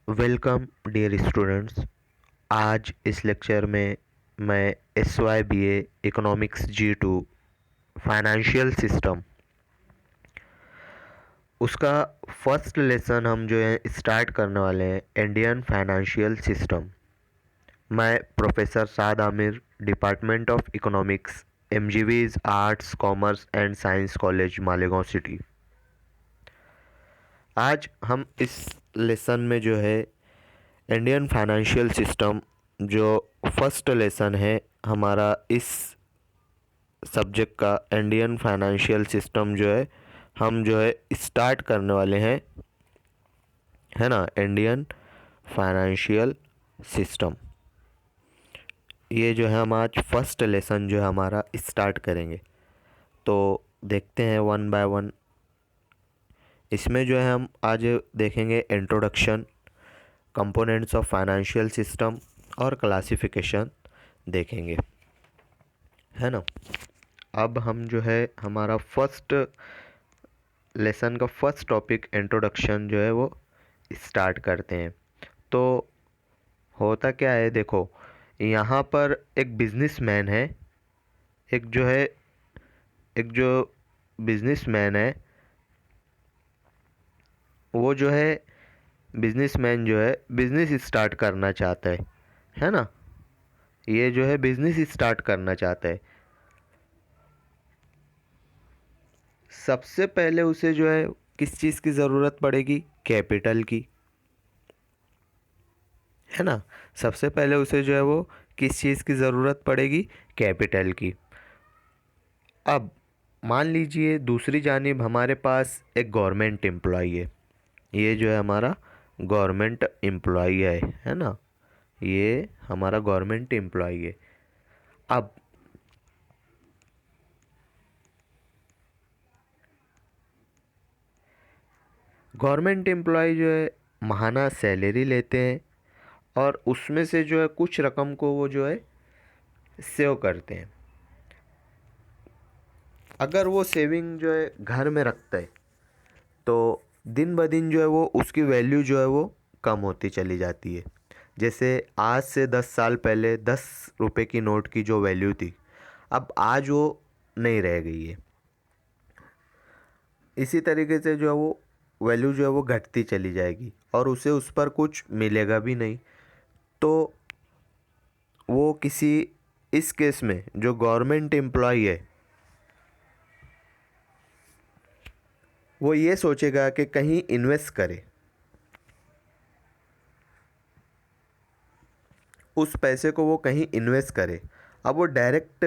Welcome dear students. आज इस lecture में मैं S Y B A economics G2 financial system उसका फर्स्ट लेसन हम जो है स्टार्ट करने वाले हैं, इंडियन फाइनेंशियल सिस्टम। मैं professor Saad Aamir, department of economics, MGV's arts commerce and science college Malegaon city. आज हम इस लेसन में जो है इंडियन फाइनेंशियल सिस्टम जो फर्स्ट लेसन है हमारा इस सब्जेक्ट का, इंडियन फाइनेंशियल सिस्टम जो है हम जो है स्टार्ट करने वाले हैं, है ना। इंडियन फाइनेंशियल सिस्टम, ये जो है हम आज फर्स्ट लेसन जो है हमारा स्टार्ट करेंगे। तो देखते हैं वन बाय वन। इसमें जो है हम आज देखेंगे introduction, components of financial system और क्लासिफिकेशन देखेंगे, है ना। अब हम जो है हमारा फर्स्ट लेसन का फर्स्ट टॉपिक इंट्रोडक्शन जो है वो स्टार्ट करते हैं। तो होता क्या है, देखो यहाँ पर एक बिजनेसमैन है, एक जो है एक जो बिजनेसमैन है वो जो है बिजनेसमैन जो है बिजनेस स्टार्ट करना चाहता है ना। ये जो है बिजनेस स्टार्ट करना चाहता है। सबसे पहले उसे जो है किस चीज़ की ज़रूरत पड़ेगी? कैपिटल की, है ना। सबसे पहले उसे जो है वो किस चीज़ की ज़रूरत पड़ेगी? कैपिटल की। अब मान लीजिए दूसरी जानिब हमारे पास एक गवर्नमेंट एम्प्लॉई है। ये जो है हमारा गवर्नमेंट एम्प्लॉई है ना। ये हमारा गवर्नमेंट एम्प्लॉई है। अब गवर्नमेंट एम्प्लॉय जो है महाना सैलरी लेते हैं और उसमें से जो है कुछ रकम को वो जो है सेव करते हैं। अगर वो सेविंग जो है घर में रखता है तो दिन ब दिन जो है वो उसकी वैल्यू जो है वो कम होती चली जाती है। जैसे आज से 10 साल पहले 10 रुपए की नोट की जो वैल्यू थी, अब आज वो नहीं रह गई है। इसी तरीके से जो है वो वैल्यू जो है वो घटती चली जाएगी और उसे उस पर कुछ मिलेगा भी नहीं। तो वो किसी इस केस में जो गवर्नमेंट एम्प्लॉय है वो ये सोचेगा कि कहीं इन्वेस्ट करे, उस पैसे को वो कहीं इन्वेस्ट करे। अब वो डायरेक्ट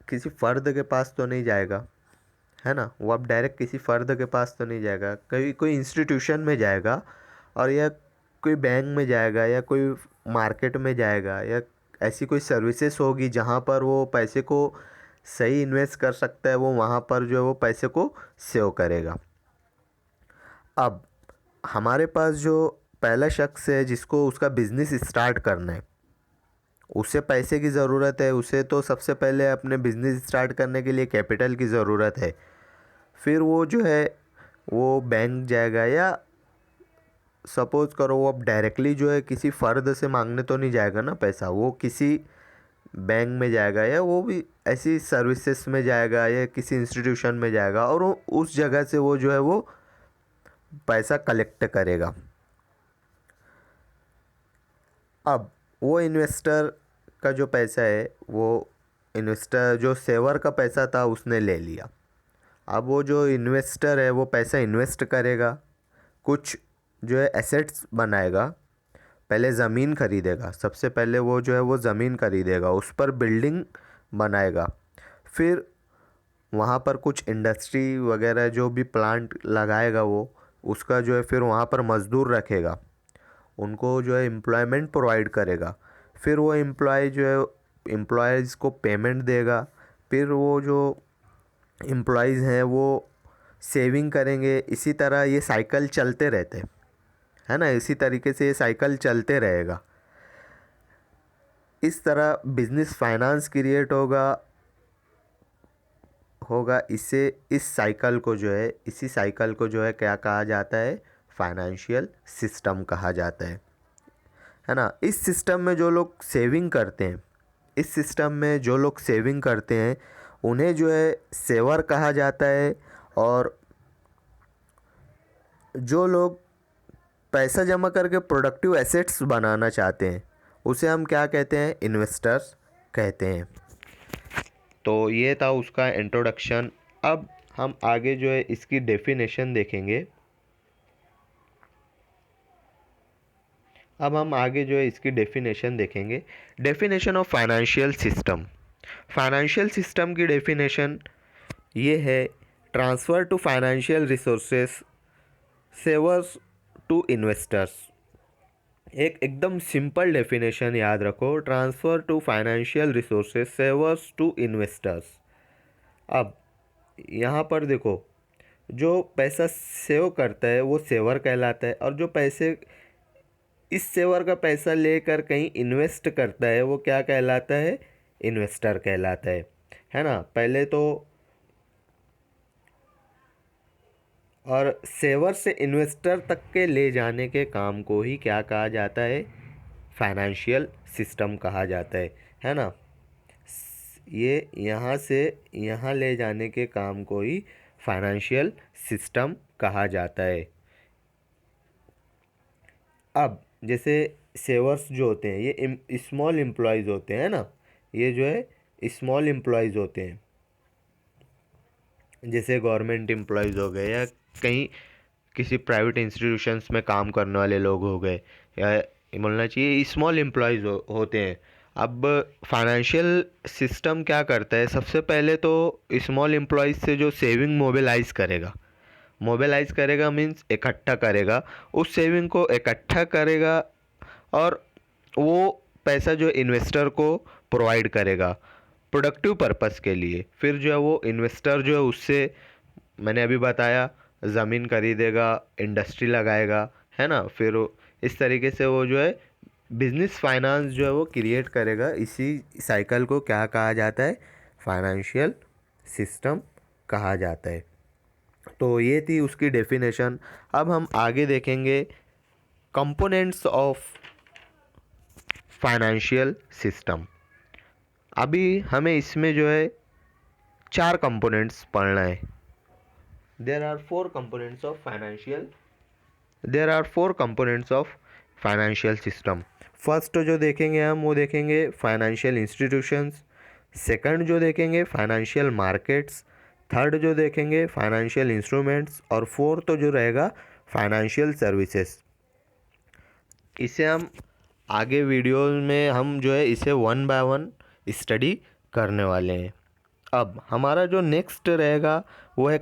किसी फ़र्द के पास तो नहीं जाएगा, है ना। वो अब डायरेक्ट किसी फ़र्द के पास तो नहीं जाएगा, कहीं कोई इंस्टीट्यूशन में जाएगा और या कोई बैंक में जाएगा या कोई मार्केट में जाएगा या ऐसी कोई सर्विसेज होगी जहाँ पर वो पैसे को सही इन्वेस्ट कर सकता है। वो वहाँ पर जो है वो पैसे को सेव करेगा। अब हमारे पास जो पहला शख्स है जिसको उसका बिज़नेस स्टार्ट करना है, उसे पैसे की ज़रूरत है। उसे तो सबसे पहले अपने बिज़नेस स्टार्ट करने के लिए कैपिटल की ज़रूरत है। फिर वो जो है वो बैंक जाएगा या सपोज़ करो वो अब डायरेक्टली जो है किसी फ़र्द से मांगने तो नहीं जाएगा ना पैसा। वो किसी बैंक में जाएगा या वो भी ऐसी सर्विसेज में जाएगा या किसी इंस्टीट्यूशन में जाएगा और वो उस जगह से वो जो है वो पैसा कलेक्ट करेगा। अब वो इन्वेस्टर का जो पैसा है, वो इन्वेस्टर जो सेवर का पैसा था उसने ले लिया। अब वो जो इन्वेस्टर है वो पैसा इन्वेस्ट करेगा, कुछ जो है एसेट्स बनाएगा। पहले ज़मीन खरीदेगा, सबसे पहले वो जो है वो ज़मीन खरीदेगा, उस पर बिल्डिंग बनाएगा। फिर वहाँ पर कुछ इंडस्ट्री वगैरह जो भी प्लांट लगाएगा वो, उसका जो है फिर वहाँ पर मज़दूर रखेगा, उनको जो है एम्प्लॉयमेंट प्रोवाइड करेगा। फिर वो एम्प्लॉय जो है एम्प्लॉयज़ को पेमेंट देगा। फिर वो जो एम्प्लॉयज़ हैं वो सेविंग करेंगे। इसी तरह ये साइकिल चलते रहते हैं, है ना। इसी तरीके से ये साइकिल चलते रहेगा। इस तरह बिजनेस फाइनेंस क्रिएट होगा होगा इससे इस साइकिल को जो है इसी साइकिल को जो है क्या कहा जाता है? फाइनेंशियल सिस्टम कहा जाता है। है ना। इस सिस्टम में जो लोग सेविंग करते हैं, इस सिस्टम में जो लोग सेविंग करते हैं उन्हें जो है सेवर कहा जाता है, और जो लोग पैसा जमा करके प्रोडक्टिव एसेट्स बनाना चाहते हैं उसे हम क्या कहते हैं, इन्वेस्टर्स कहते हैं। तो ये था उसका इंट्रोडक्शन। अब हम आगे जो है इसकी डेफिनेशन देखेंगे। Definition of financial system. Financial system की डेफिनेशन ये है, transfer to financial resources savers to investors. एक एकदम सिंपल डेफिनेशन याद रखो, transfer to financial resources savers to investors. अब यहाँ पर देखो, जो पैसा सेव करता है वो सेवर कहलाता है, और जो पैसे इस सेवर का पैसा लेकर कहीं इन्वेस्ट करता है वो क्या कहलाता है, इन्वेस्टर कहलाता है ना। पहले तो, और सेवर से इन्वेस्टर तक के ले जाने के काम को ही क्या कहा जाता है, फाइनेंशियल सिस्टम कहा जाता है ना। ये यहाँ से यहाँ ले जाने के काम को ही फाइनेंशियल सिस्टम कहा जाता है। अब जैसे सेवर्स जो होते हैं ये स्मॉल एम्प्लॉयज़ होते हैं ना, ये जो है स्मॉल एम्प्लॉयज़ होते हैं, जैसे गवर्नमेंट एम्प्लॉयज़ हो गए, या कहीं किसी प्राइवेट इंस्टीट्यूशंस में काम करने वाले लोग हो गए, या बोलना चाहिए स्मॉल एम्प्लॉयज़ होते हैं। अब फाइनेंशियल सिस्टम क्या करता है, सबसे पहले तो स्मॉल एम्प्लॉयज़ से जो सेविंग मोबिलाइज़ करेगा मीन्स इकट्ठा करेगा, उस सेविंग को इकट्ठा करेगा, और वो पैसा जो इन्वेस्टर को प्रोवाइड करेगा प्रोडक्टिव पर्पस के लिए। फिर जो है वो इन्वेस्टर जो है उससे, मैंने अभी बताया, ज़मीन खरीदेगा, इंडस्ट्री लगाएगा, है ना। फिर इस तरीके से वो जो है बिजनेस फाइनेंस जो है वो क्रिएट करेगा। इसी साइकिल को क्या कहा जाता है, फाइनेंशियल सिस्टम कहा जाता है। तो ये थी उसकी डेफिनेशन। अब हम आगे देखेंगे कंपोनेंट्स ऑफ फाइनेंशियल सिस्टम। अभी हमें इसमें जो है 4 कंपोनेंट्स पढ़ना है। There are four components of financial system. First जो देखेंगे हम, वो देखेंगे फाइनेंशियल इंस्टीट्यूशंस। सेकंड जो देखेंगे फाइनेंशियल मार्केट्स। थर्ड जो देखेंगे फाइनेंशियल इंस्ट्रूमेंट्स, और फोर्थ जो रहेगा फाइनेंशियल सर्विसेज। इसे हम आगे वीडियो में हम जो है इसे 1 बाय 1 स्टडी करने वाले हैं। अब हमारा जो नेक्स्ट रहेगा वो है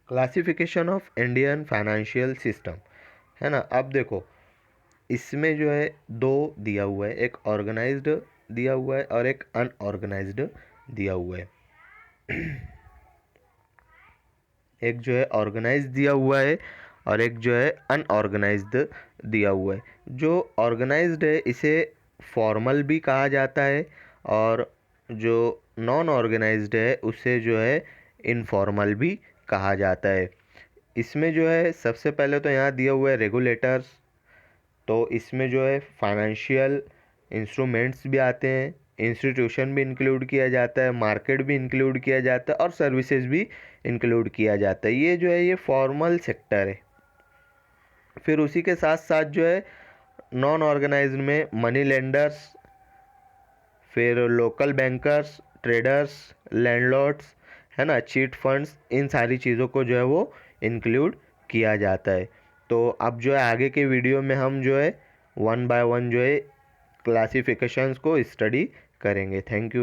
classification of Indian financial system, है ना। अब देखो, इसमें जो है 2 दिया हुआ है, एक ऑर्गेनाइज्ड दिया हुआ है और एक अनऑर्गेनाइज्ड दिया हुआ है। एक जो है ऑर्गेनाइज दिया हुआ है और एक जो है अनऑर्गेनाइज्ड दिया हुआ है। जो ऑर्गेनाइज्ड है इसे फॉर्मल भी कहा जाता है, और जो नॉन ऑर्गेनाइज्ड है उसे जो है इनफॉर्मल भी कहा जाता है। इसमें जो है सबसे पहले तो यहाँ दिया हुआ है रेगुलेटर्स। तो इसमें जो है फाइनेंशियल इंस्ट्रूमेंट्स भी आते हैं, इंस्टीट्यूशन भी इंक्लूड किया जाता है, मार्केट भी इंक्लूड किया जाता है, और सर्विसेज भी इंक्लूड किया जाता है। ये जो है ये फॉर्मल सेक्टर है। फिर उसी के साथ साथ जो है नॉन ऑर्गेनाइज्ड में मनी लेंडर्स, फिर लोकल बैंकर्स, ट्रेडर्स, लैंडलॉर्ड्स, है ना, चीट फंड्स, इन सारी चीज़ों को जो है वो इंक्लूड किया जाता है। तो अब जो है आगे के वीडियो में हम जो है 1 बाय 1 जो है क्लासिफिकेशंस को स्टडी करेंगे। Thank you.